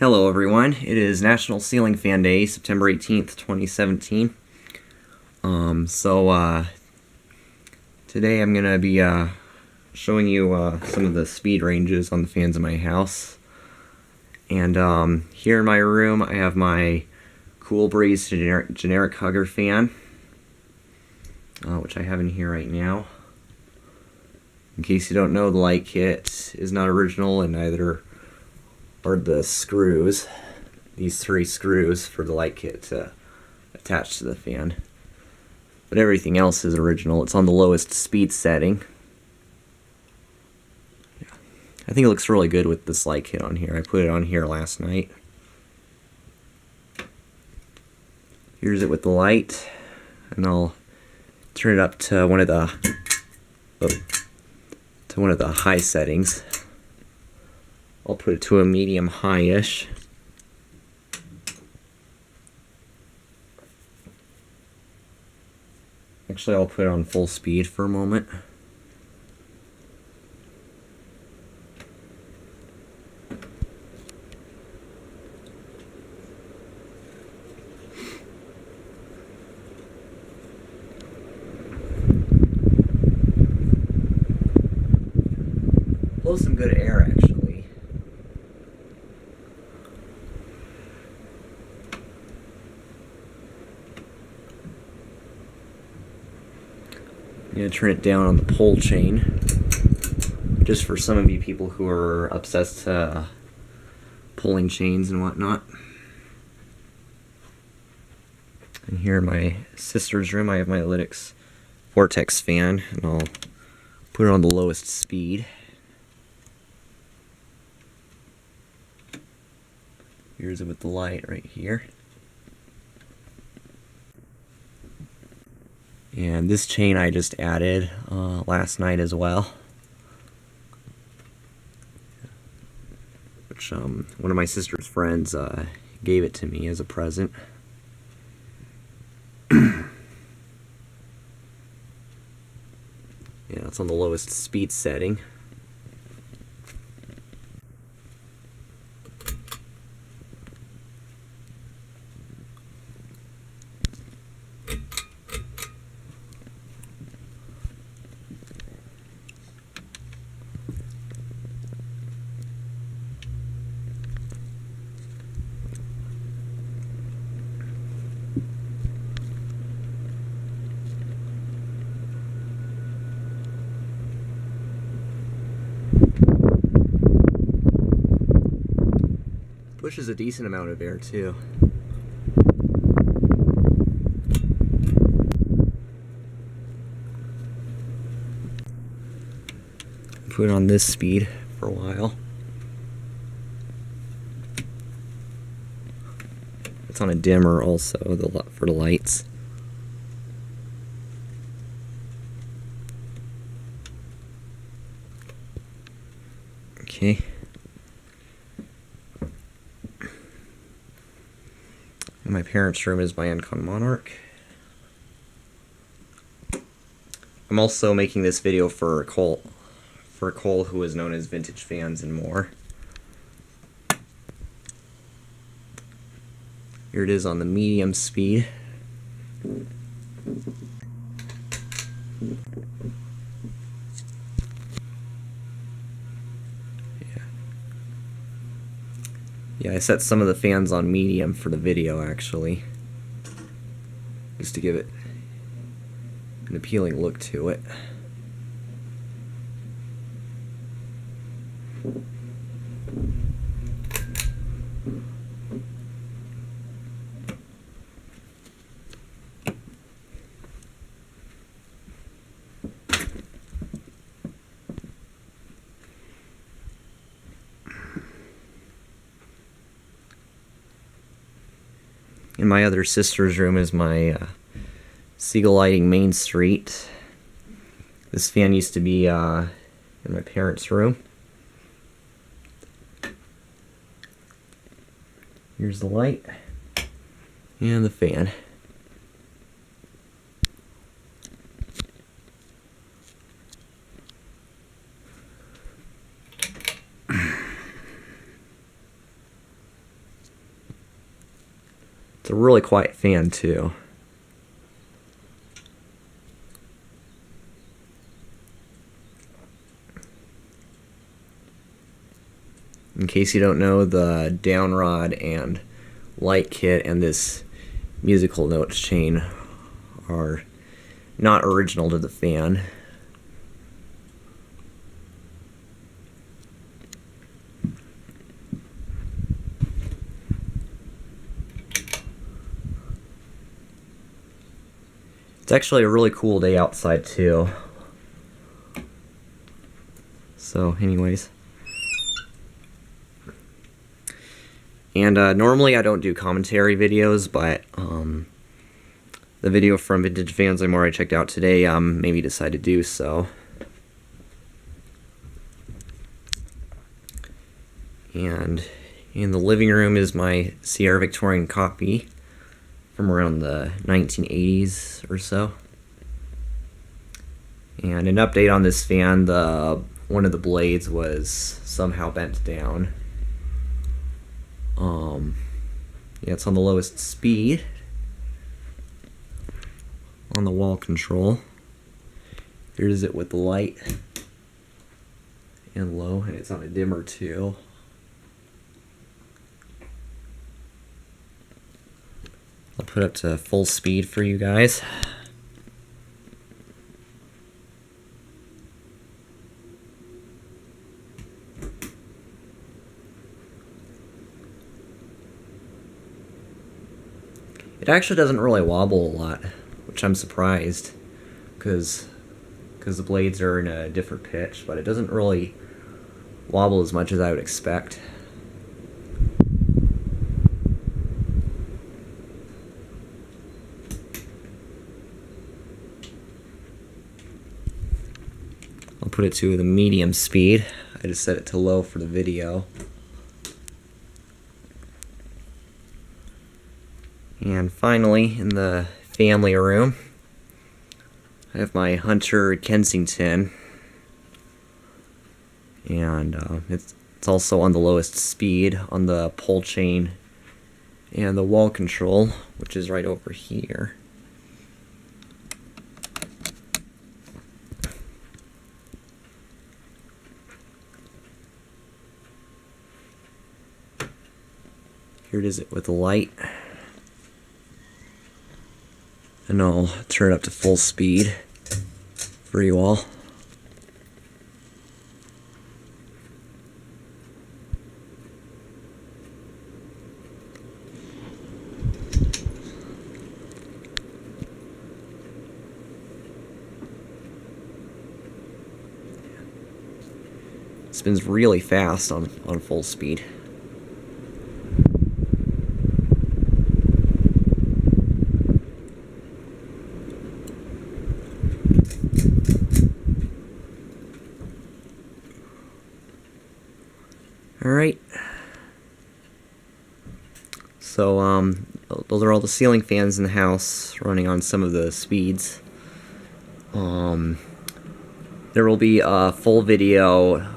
Hello everyone, it is National Ceiling Fan Day, September 18th, 2017. Today I'm going to be showing you some of the speed ranges on the fans in my house. And here in my room I have my Cool Breeze generic Hugger fan, which I have in here right now. In case you don't know, the light kit is not original, and neither are the screws, these 3 screws for the light kit to attach to the fan. But everything else is original. It's on the lowest speed setting. Yeah. I think it looks really good with this light kit on here. I put it on here last night. Here's it with the light, and I'll turn it up to one of the high settings. I'll put it to a medium high-ish. Actually, I'll put it on full speed for a moment. Blows some good air, actually. I'm going to turn it down on the pole chain, just for some of you people who are obsessed pulling chains and whatnot. And here in my sister's room I have my Lytx Vortex fan, and I'll put it on the lowest speed. Here's it with the light right here. And this chain I just added last night as well, which one of my sister's friends gave it to me as a present. Yeah, it's on the lowest speed setting. Pushes a decent amount of air too. Put it on this speed for a while. It's on a dimmer also for the lights. Okay. In my parents' room is my Encon Monarch. I'm also making this video for Cole, who is known as Vintage Fans and More. Here it is on the medium speed. Yeah, I set some of the fans on medium for the video, actually, just to give it an appealing look to it. In my other sister's room is my Seagull Lighting Main Street. This fan used to be in my parents' room. Here's the light and the fan. It's a really quiet fan too. In case you don't know, the downrod and light kit and this musical notes chain are not original to the fan. It's actually a really cool day outside too. So anyways. And normally I don't do commentary videos, but the video from Vintage Fans I'm already checked out today, maybe decide to do so. And in the living room is my Sierra Victorian copy from around the 1980s or so. And an update on this fan, one of the blades was somehow bent down. Yeah, it's on the lowest speed on the wall control. Here's it with the light and low, and it's on a dimmer too. I'll put up to full speed for you guys. It actually doesn't really wobble a lot, which I'm surprised, because the blades are in a different pitch, but it doesn't really wobble as much as I would expect. I'll put it to the medium speed. I just set it to low for the video. And finally, in the family room, I have my Hunter Kensington, and it's also on the lowest speed on the pull chain and the wall control, which is right over here. Here it is with the light. And I'll turn it up to full speed for you all. It spins really fast on full speed. Alright, so those are all the ceiling fans in the house running on some of the speeds. There will be a full video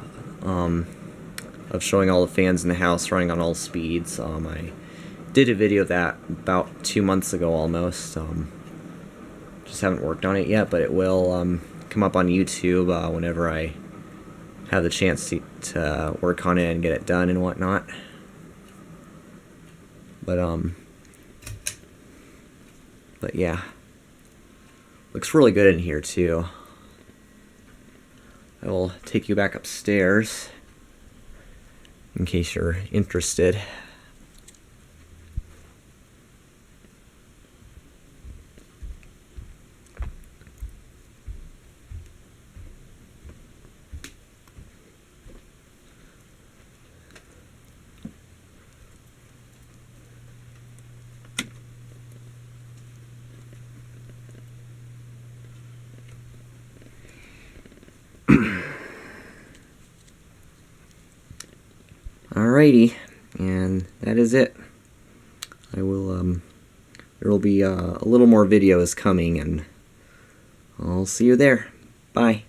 of showing all the fans in the house running on all speeds. I did a video of that about 2 months ago almost. Just haven't worked on it yet, but it will come up on YouTube whenever I have the chance to work on it and get it done and whatnot. But yeah, looks really good in here too. I will take you back upstairs in case you're interested. Alrighty, and that is it. There will be a little more videos coming, and I'll see you there. Bye.